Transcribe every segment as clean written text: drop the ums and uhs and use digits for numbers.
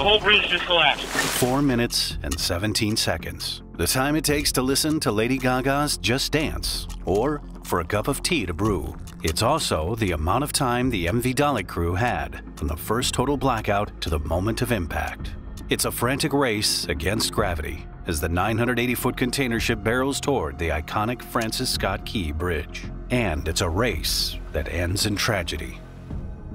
whole bridge just collapsed. 4 minutes and 17 seconds. The time it takes to listen to Lady Gaga's Just Dance, or for a cup of tea to brew. It's also the amount of time the MV Dalek crew had from the first total blackout to the moment of impact. It's a frantic race against gravity as the 980-foot container ship barrels toward the iconic Francis Scott Key Bridge. And it's a race that ends in tragedy.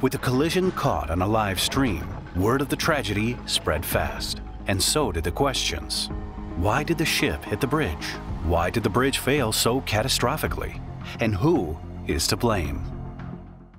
With the collision caught on a live stream, word of the tragedy spread fast, and so did the questions. Why did the ship hit the bridge? Why did the bridge fail so catastrophically? And who is to blame?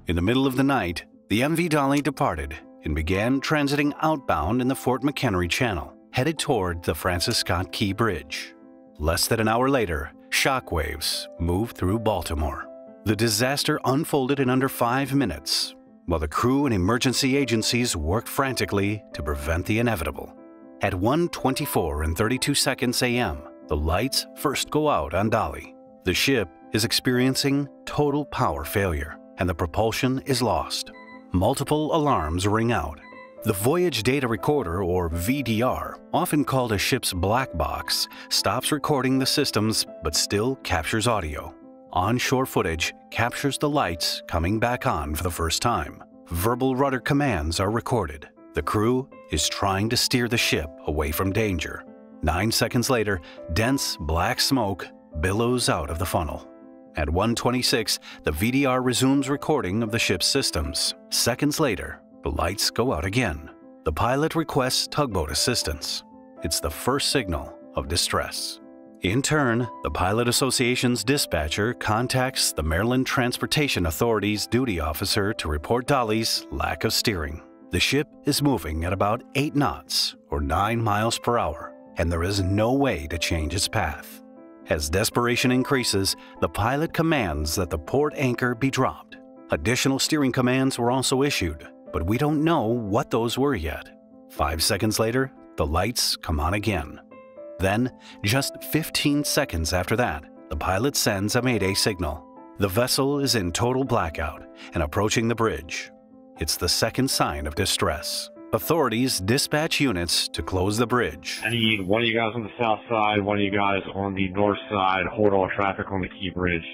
In the middle of the night, the MV Dolly departed and began transiting outbound in the Fort McHenry Channel, headed toward the Francis Scott Key Bridge. Less than an hour later, shockwaves moved through Baltimore. The disaster unfolded in under 5 minutes, while the crew and emergency agencies worked frantically to prevent the inevitable. At 1:24 and 32 seconds a.m., the lights first go out on Dolly. The ship is experiencing total power failure, and the propulsion is lost. Multiple alarms ring out. The Voyage Data Recorder, or VDR, often called a ship's black box, stops recording the systems but still captures audio. Onshore footage captures the lights coming back on for the first time. Verbal rudder commands are recorded. The crew is trying to steer the ship away from danger. 9 seconds later, dense black smoke billows out of the funnel. At 1:26, the VDR resumes recording of the ship's systems. Seconds later, the lights go out again. The pilot requests tugboat assistance. It's the first signal of distress. In turn, the Pilot Association's dispatcher contacts the Maryland Transportation Authority's duty officer to report Dolly's lack of steering. The ship is moving at about 8 knots, or 9 miles per hour, and there is no way to change its path. As desperation increases, the pilot commands that the port anchor be dropped. Additional steering commands were also issued, but we don't know what those were yet. 5 seconds later, the lights come on again. Then, just 15 seconds after that, the pilot sends a mayday signal. The vessel is in total blackout and approaching the bridge. It's the second sign of distress. Authorities dispatch units to close the bridge. I need one of you guys on the south side, one of you guys on the north side, hold all traffic on the Key Bridge.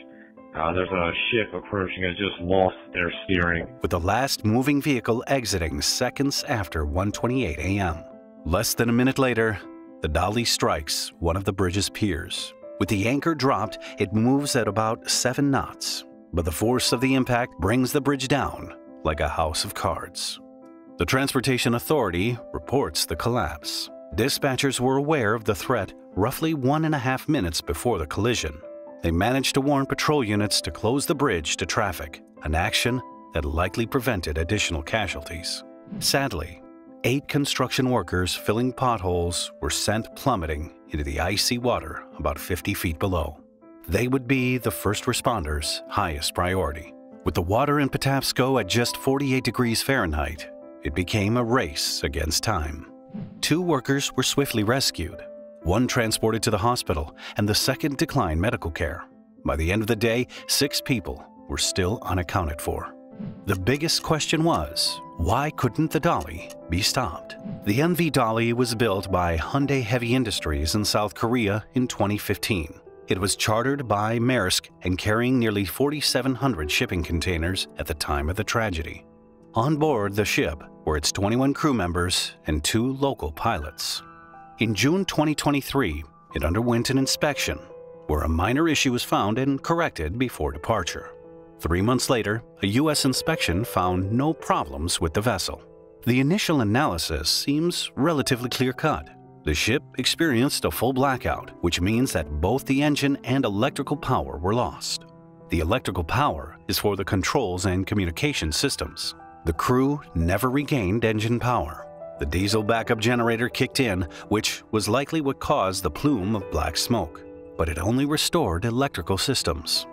There's a ship approaching, has just lost their steering. With the last moving vehicle exiting seconds after 1:28 a.m. Less than a minute later, the Dolly strikes one of the bridge's piers. With the anchor dropped, it moves at about 7 knots, but the force of the impact brings the bridge down like a house of cards. The Transportation Authority reports the collapse. Dispatchers were aware of the threat roughly 1.5 minutes before the collision. They managed to warn patrol units to close the bridge to traffic, an action that likely prevented additional casualties. Sadly, 8 construction workers filling potholes were sent plummeting into the icy water about 50 feet below. They would be the first responders' highest priority. With the water in Patapsco at just 48 degrees Fahrenheit, it became a race against time. 2 workers were swiftly rescued, 1 transported to the hospital, and the second declined medical care. By the end of the day, 6 people were still unaccounted for. The biggest question was, why couldn't the Dolly be stopped? The MV Dolly was built by Hyundai Heavy Industries in South Korea in 2015. It was chartered by Maersk and carrying nearly 4,700 shipping containers at the time of the tragedy. On board the ship were its 21 crew members and 2 local pilots. In June 2023, it underwent an inspection, where a minor issue was found and corrected before departure. 3 months later, a U.S. inspection found no problems with the vessel. The initial analysis seems relatively clear-cut. The ship experienced a full blackout, which means that both the engine and electrical power were lost. The electrical power is for the controls and communication systems. The crew never regained engine power. The diesel backup generator kicked in, which was likely what caused the plume of black smoke, but it only restored electrical systems.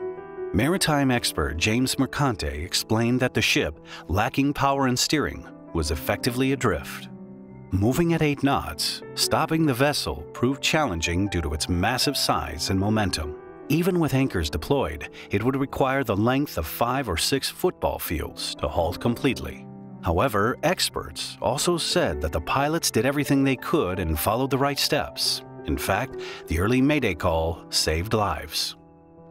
Maritime expert James Mercante explained that the ship, lacking power and steering, was effectively adrift. Moving at 8 knots, stopping the vessel proved challenging due to its massive size and momentum. Even with anchors deployed, it would require the length of 5 or 6 football fields to halt completely. However, experts also said that the pilots did everything they could and followed the right steps. In fact, the early Mayday call saved lives.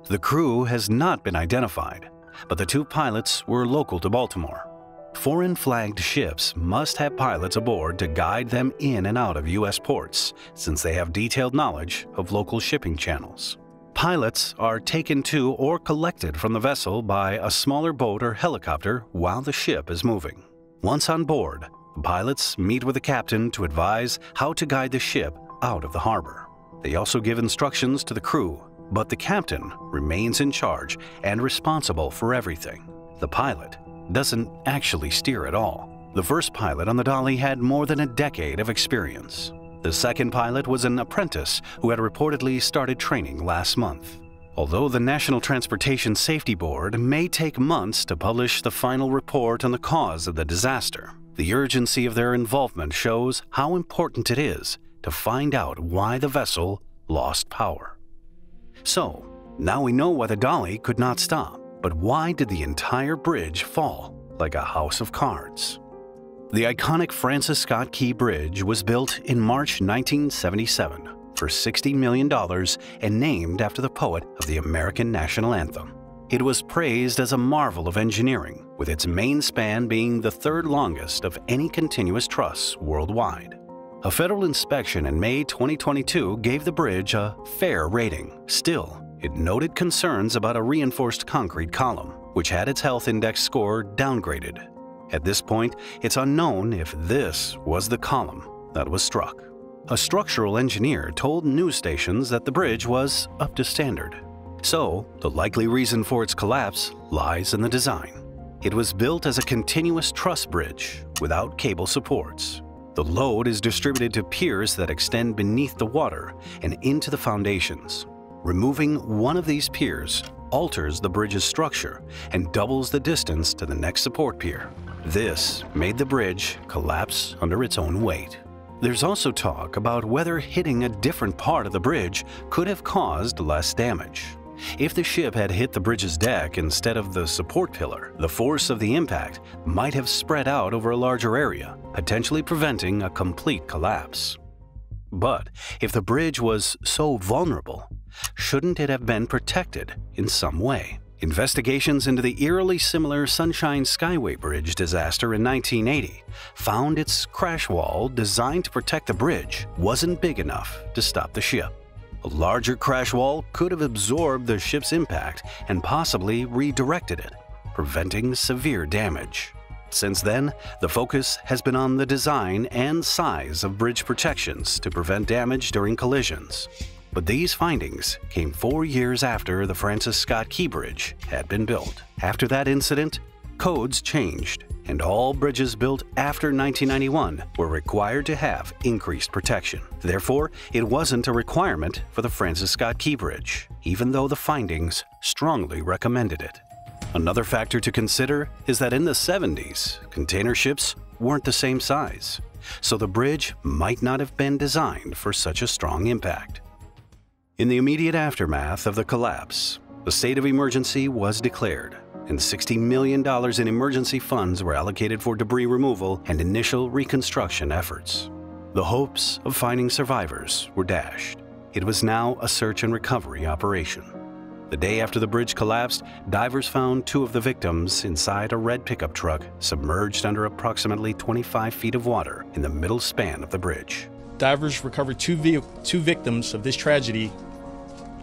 The crew has not been identified, but the 2 pilots were local to Baltimore. Foreign-flagged ships must have pilots aboard to guide them in and out of U.S. ports, since they have detailed knowledge of local shipping channels. Pilots are taken to or collected from the vessel by a smaller boat or helicopter while the ship is moving. Once on board, the pilots meet with the captain to advise how to guide the ship out of the harbor. They also give instructions to the crew, but the captain remains in charge and responsible for everything. The pilot doesn't actually steer at all. The first pilot on the Dolly had more than a decade of experience. The second pilot was an apprentice who had reportedly started training last month. Although the National Transportation Safety Board may take months to publish the final report on the cause of the disaster, the urgency of their involvement shows how important it is to find out why the vessel lost power. So, now we know why the Dolly could not stop, but why did the entire bridge fall like a house of cards? The iconic Francis Scott Key Bridge was built in March 1977 for $60 million and named after the poet of the American national anthem. It was praised as a marvel of engineering, with its main span being the 3rd longest of any continuous truss worldwide. A federal inspection in May 2022 gave the bridge a fair rating. Still, it noted concerns about a reinforced concrete column, which had its health index score downgraded. At this point, it's unknown if this was the column that was struck. A structural engineer told news stations that the bridge was up to standard. So, the likely reason for its collapse lies in the design. It was built as a continuous truss bridge without cable supports. The load is distributed to piers that extend beneath the water and into the foundations. Removing one of these piers alters the bridge's structure and doubles the distance to the next support pier. This made the bridge collapse under its own weight. There's also talk about whether hitting a different part of the bridge could have caused less damage. If the ship had hit the bridge's deck instead of the support pillar, the force of the impact might have spread out over a larger area, potentially preventing a complete collapse. But if the bridge was so vulnerable, shouldn't it have been protected in some way? Investigations into the eerily similar Sunshine Skyway Bridge disaster in 1980 found its crash wall, designed to protect the bridge, wasn't big enough to stop the ship. A larger crash wall could have absorbed the ship's impact and possibly redirected it, preventing severe damage. Since then, the focus has been on the design and size of bridge protections to prevent damage during collisions. But these findings came 4 years after the Francis Scott Key Bridge had been built. After that incident, codes changed, and all bridges built after 1991 were required to have increased protection. Therefore, it wasn't a requirement for the Francis Scott Key Bridge, even though the findings strongly recommended it. Another factor to consider is that in the 70s, container ships weren't the same size, so the bridge might not have been designed for such a strong impact. In the immediate aftermath of the collapse, the state of emergency was declared, and $60 million in emergency funds were allocated for debris removal and initial reconstruction efforts. The hopes of finding survivors were dashed. It was now a search and recovery operation. The day after the bridge collapsed, divers found 2 of the victims inside a red pickup truck submerged under approximately 25 feet of water in the middle span of the bridge. Divers recovered two victims of this tragedy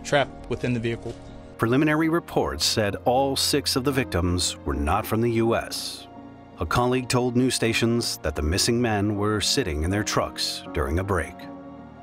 trapped within the vehicle. Preliminary reports said all 6 of the victims were not from the U.S. A colleague told news stations that the missing men were sitting in their trucks during a break.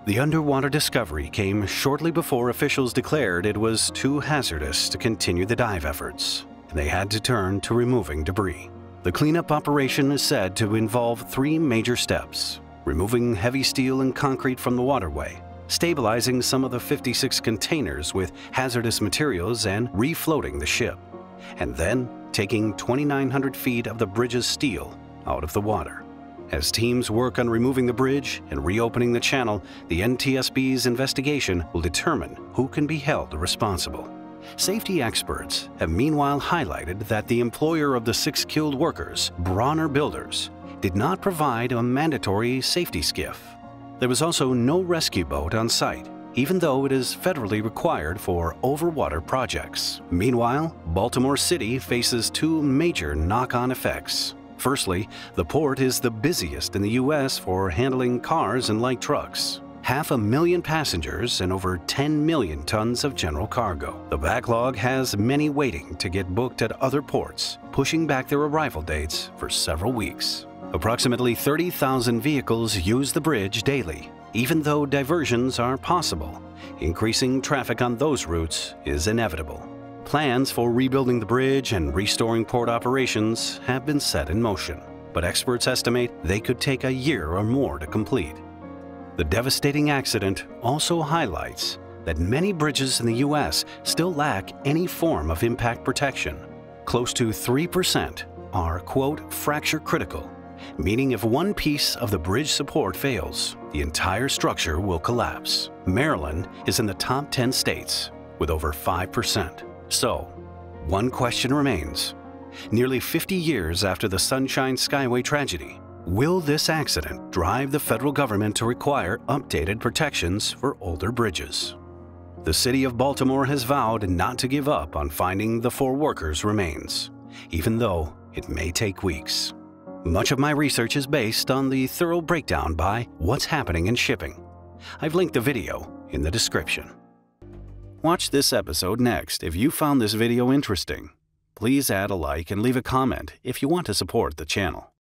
The underwater discovery came shortly before officials declared it was too hazardous to continue the dive efforts, and they had to turn to removing debris. The cleanup operation is said to involve 3 major steps: removing heavy steel and concrete from the waterway, stabilizing some of the 56 containers with hazardous materials and refloating the ship, and then taking 2,900 feet of the bridge's steel out of the water. As teams work on removing the bridge and reopening the channel, the NTSB's investigation will determine who can be held responsible. Safety experts have meanwhile highlighted that the employer of the 6 killed workers, Bronner Builders, did not provide a mandatory safety skiff. There was also no rescue boat on site, even though it is federally required for overwater projects. Meanwhile, Baltimore City faces 2 major knock-on effects. Firstly, the port is the busiest in the U.S. for handling cars and light trucks. 500,000 passengers and over 10 million tons of general cargo. The backlog has many waiting to get booked at other ports, pushing back their arrival dates for several weeks. Approximately 30,000 vehicles use the bridge daily. Even though diversions are possible, increasing traffic on those routes is inevitable. Plans for rebuilding the bridge and restoring port operations have been set in motion, but experts estimate they could take a year or more to complete. The devastating accident also highlights that many bridges in the U.S. still lack any form of impact protection. Close to 3% are, quote, fracture critical, meaning if one piece of the bridge support fails, the entire structure will collapse. Maryland is in the top 10 states with over 5%. So, one question remains. Nearly 50 years after the Sunshine Skyway tragedy, will this accident drive the federal government to require updated protections for older bridges? The city of Baltimore has vowed not to give up on finding the 4 workers' remains, even though it may take weeks. Much of my research is based on the thorough breakdown by What's Happening in Shipping. I've linked the video in the description. Watch this episode next if you found this video interesting. Please add a like and leave a comment if you want to support the channel.